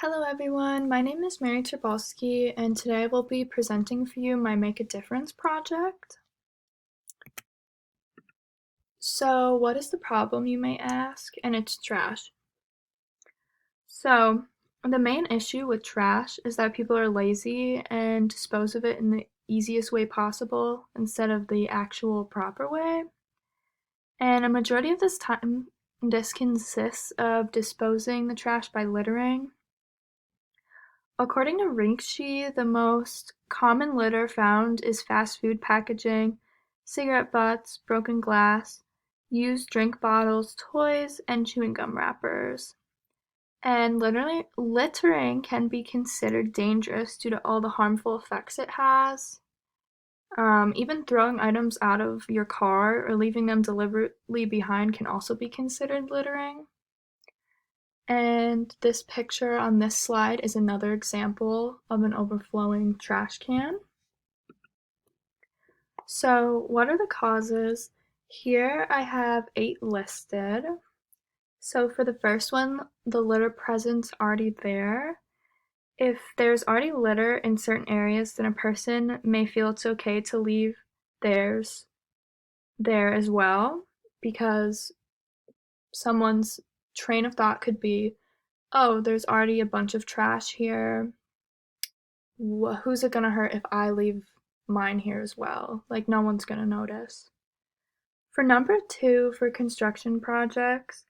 Hello everyone, my name is Mary Terbalski and today I will be presenting for you my Make a Difference project. So what is the problem, you may ask? And it's trash. So the main issue with trash is that people are lazy and dispose of it in the easiest way possible instead of the actual proper way. And a majority of this time, this consists of disposing the trash by littering. According to Rinkshe, the most common litter found is fast food packaging, cigarette butts, broken glass, used drink bottles, toys, and chewing gum wrappers. And literally, littering can be considered dangerous due to all the harmful effects it has. Even throwing items out of your car or leaving them deliberately behind can also be considered littering. And this picture on this slide is another example of an overflowing trash can. So what are the causes? Here I have 8 listed. So for the first one, the litter present's already there. If there's already litter in certain areas, then a person may feel it's okay to leave theirs there as well, because someone's train of thought could be, oh, there's already a bunch of trash here. Who's it gonna hurt if I leave mine here as well? Like, no one's gonna notice. For number 2, for construction projects,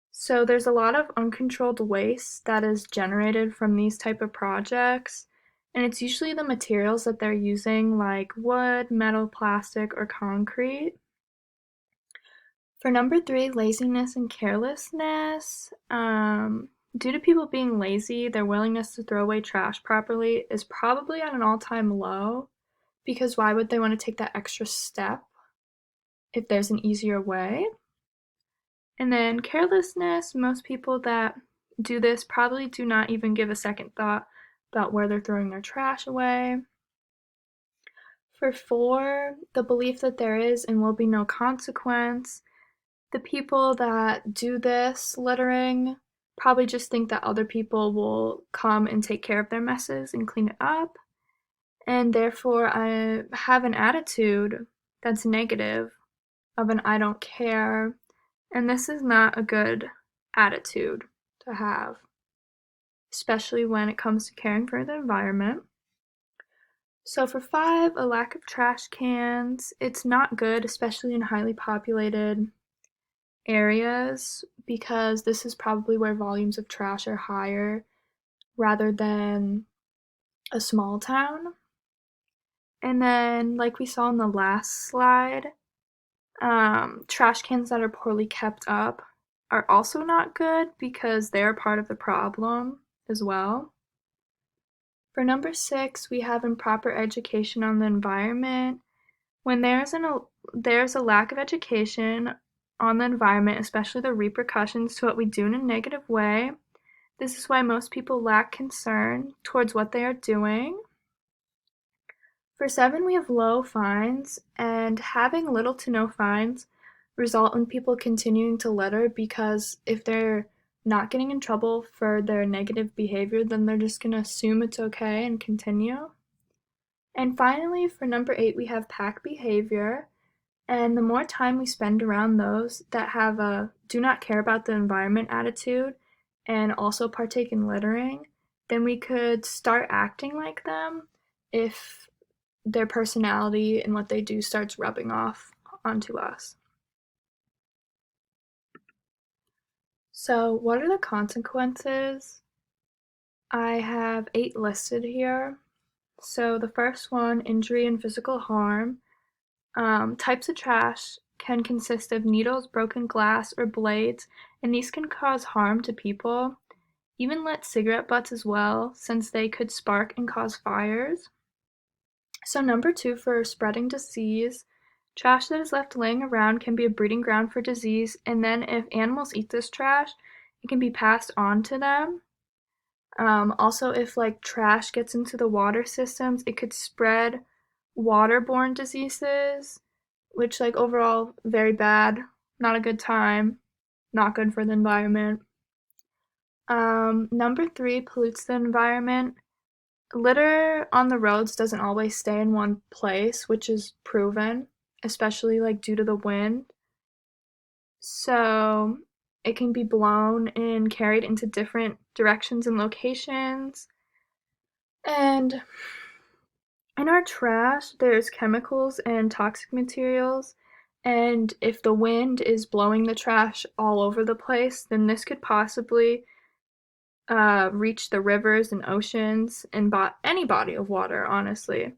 so there's a lot of uncontrolled waste that is generated from these type of projects, and it's usually the materials that they're using, like wood, metal, plastic, or concrete. For number 3, laziness and carelessness. Due to people being lazy, their willingness to throw away trash properly is probably at an all-time low, because why would they want to take that extra step if there's an easier way? And then carelessness, most people that do this probably do not even give a second thought about where they're throwing their trash away. For 4, the belief that there is and will be no consequence. The people that do this littering probably just think that other people will come and take care of their messes and clean it up, and therefore I have an attitude that's negative, of an I don't care, and this is not a good attitude to have, especially when it comes to caring for the environment. So for 5, a lack of trash cans. It's not good, especially in highly populated areas, because this is probably where volumes of trash are higher rather than a small town. And then, like we saw in the last slide, trash cans that are poorly kept up are also not good because they're part of the problem as well. For number 6, we have improper education on the environment. When there's a lack of education on the environment, especially the repercussions to what we do in a negative way, this is why most people lack concern towards what they are doing. For 7, we have low fines, and having little to no fines result in people continuing to litter, because if they're not getting in trouble for their negative behavior, then they're just gonna assume it's okay and continue. And finally, for number 8, we have pack behavior. And the more time we spend around those that have a do not care about the environment attitude and also partake in littering, then we could start acting like them if their personality and what they do starts rubbing off onto us. So, what are the consequences? I have 8 listed here. So, the first one, injury and physical harm. Types of trash can consist of needles, broken glass, or blades, and these can cause harm to people. Even lit cigarette butts as well, since they could spark and cause fires. So number 2, for spreading disease, trash that is left laying around can be a breeding ground for disease, and then if animals eat this trash, it can be passed on to them. Also, if like trash gets into the water systems, it could spread waterborne diseases, which like overall very bad, not a good time, not good for the environment. Number three pollutes the environment. Litter on the roads doesn't always stay in one place, which is proven, especially like due to the wind. So it can be blown and carried into different directions and locations. And in our trash, there's chemicals and toxic materials. And if the wind is blowing the trash all over the place, then this could possibly reach the rivers and oceans and any body of water, honestly.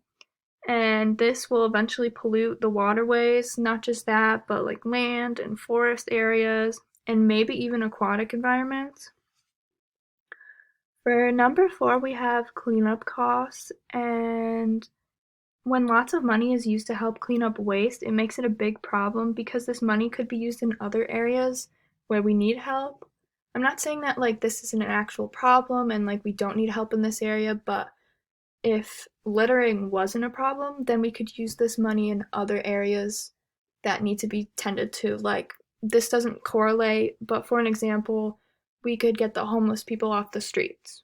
And this will eventually pollute the waterways, not just that, but like land and forest areas, and maybe even aquatic environments. For number four, we have cleanup costs, and when lots of money is used to help clean up waste, it makes it a big problem because this money could be used in other areas where we need help. I'm not saying that like this isn't an actual problem and like we don't need help in this area, but if littering wasn't a problem, then we could use this money in other areas that need to be tended to. Like, this doesn't correlate, but for an example, we could get the homeless people off the streets.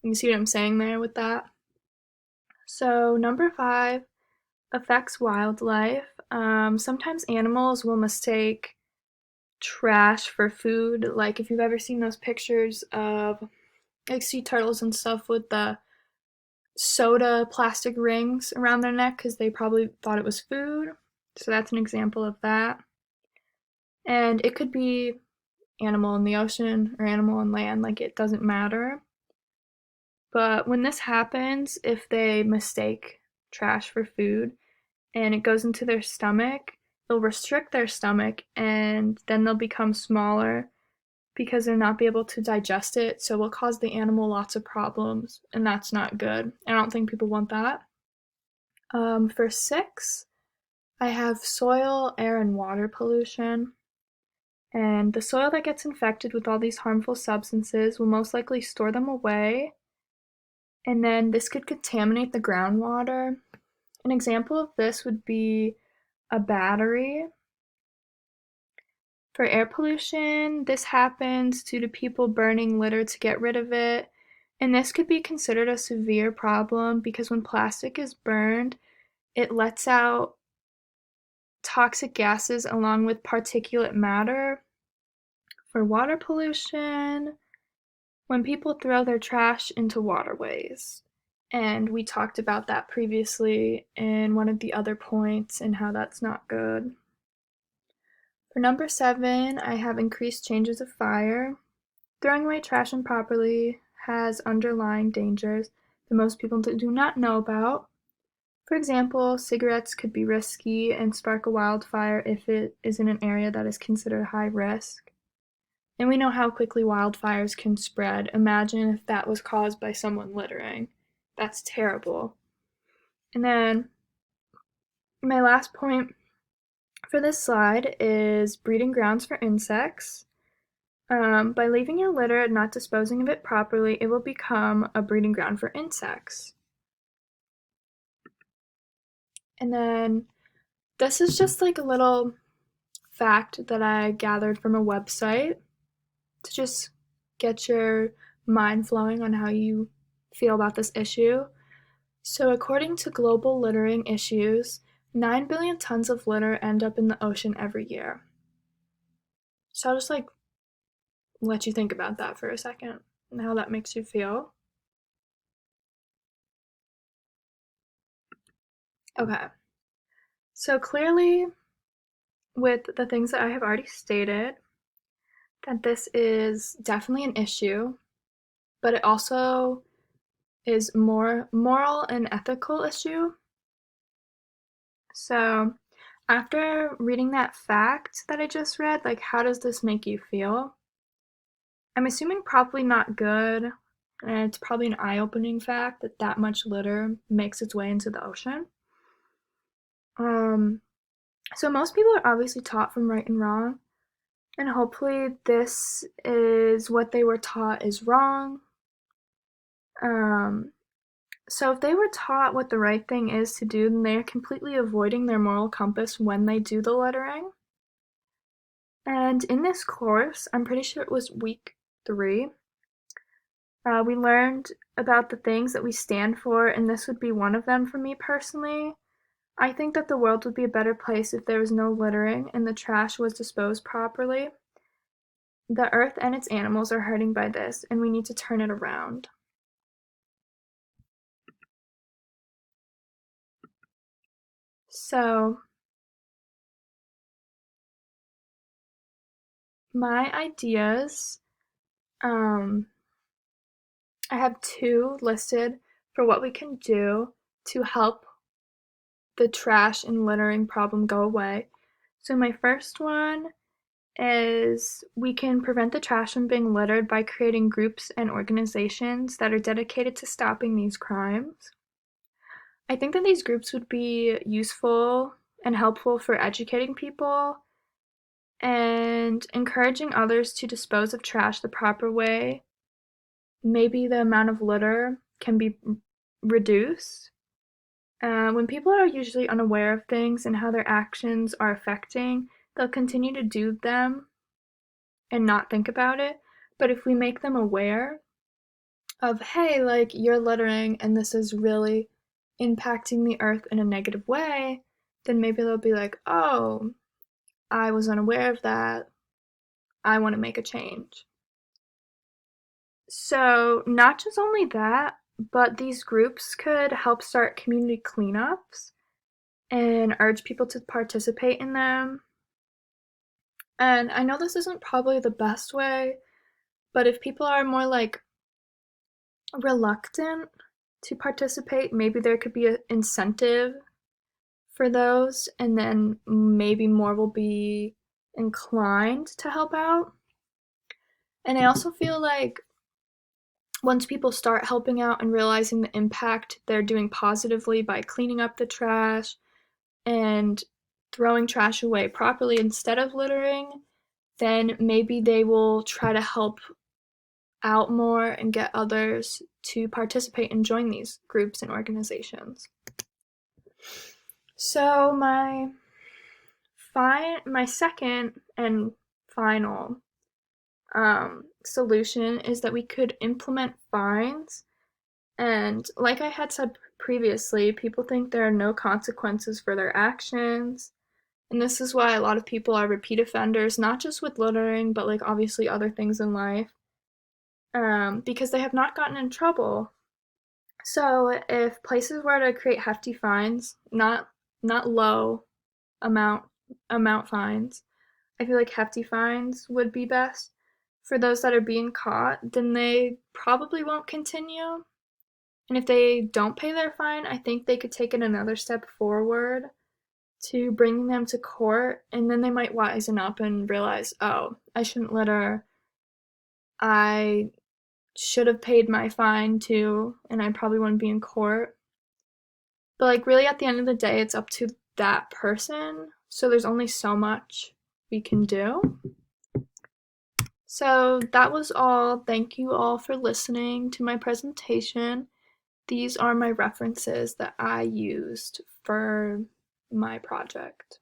You see what I'm saying there with that? So, number five affects wildlife. Sometimes animals will mistake trash for food. Like, if you've ever seen those pictures of like sea turtles and stuff with the soda plastic rings around their neck because they probably thought it was food. So that's an example of that. And it could be animal in the ocean or animal on land, like it doesn't matter. But when this happens, if they mistake trash for food and it goes into their stomach, it'll restrict their stomach and then they'll become smaller because they'll not be able to digest it. So it will cause the animal lots of problems, and that's not good. I don't think people want that. For six, I have soil, air, and water pollution. And the soil that gets infected with all these harmful substances will most likely store them away. And then this could contaminate the groundwater. An example of this would be a battery. For air pollution, this happens due to people burning litter to get rid of it. And this could be considered a severe problem because when plastic is burned, it lets out toxic gases along with particulate matter. For water pollution, when people throw their trash into waterways. And we talked about that previously in one of the other points and how that's not good. For number seven, I have increased changes of fire. Throwing away trash improperly has underlying dangers that most people do not know about. For example, cigarettes could be risky and spark a wildfire if it is in an area that is considered high risk. And we know how quickly wildfires can spread. Imagine if that was caused by someone littering. That's terrible. And then my last point for this slide is breeding grounds for insects. By leaving your litter and not disposing of it properly, it will become a breeding ground for insects. And then this is just like a little fact that I gathered from a website to just get your mind flowing on how you feel about this issue. So, according to Global Littering Issues, 9 billion tons of litter end up in the ocean every year. So, I'll just like let you think about that for a second and how that makes you feel. Okay, so clearly, with the things that I have already stated, that this is definitely an issue, but it also is more moral and ethical issue. So, after reading that fact that I just read, like how does this make you feel? I'm assuming probably not good, and it's probably an eye-opening fact that that much litter makes its way into the ocean. Um, so most people are obviously taught from right and wrong, and hopefully this is what they were taught is wrong. Um, so if they were taught what the right thing is to do, then they are completely avoiding their moral compass when they do the lettering. And in this course, I'm pretty sure it was week 3, We learned about the things that we stand for, and this would be one of them for me personally. I think that the world would be a better place if there was no littering and the trash was disposed properly. The earth and its animals are hurting by this, and we need to turn it around. So, my ideas, um, I have two listed for what we can do to help the trash and littering problem go away. So, my first one is we can prevent the trash from being littered by creating groups and organizations that are dedicated to stopping these crimes. I think that these groups would be useful and helpful for educating people and encouraging others to dispose of trash the proper way. Maybe the amount of litter can be reduced. When people are usually unaware of things and how their actions are affecting, they'll continue to do them and not think about it. But if we make them aware of, hey, like you're littering and this is really impacting the earth in a negative way, then maybe they'll be like, oh, I was unaware of that. I want to make a change. So, not just only that, but these groups could help start community cleanups and urge people to participate in them. And I know this isn't probably the best way, but if people are more like reluctant to participate, maybe there could be an incentive for those, and then maybe more will be inclined to help out. And I also feel like once people start helping out and realizing the impact they're doing positively by cleaning up the trash and throwing trash away properly instead of littering, then maybe they will try to help out more and get others to participate and join these groups and organizations. So my second and final solution is that we could implement fines. And like I had said previously, people think there are no consequences for their actions. And this is why a lot of people are repeat offenders, not just with littering, but like obviously other things in life, because they have not gotten in trouble. So if places were to create hefty fines, not low amount fines, I feel like hefty fines would be best for those that are being caught, then they probably won't continue. And if they don't pay their fine, I think they could take it another step forward to bringing them to court, and then they might wisen up and realize, oh, I shouldn't litter. I should have paid my fine too, and I probably wouldn't be in court. But like really at the end of the day, it's up to that person. So there's only so much we can do. So that was all. Thank you all for listening to my presentation. These are my references that I used for my project.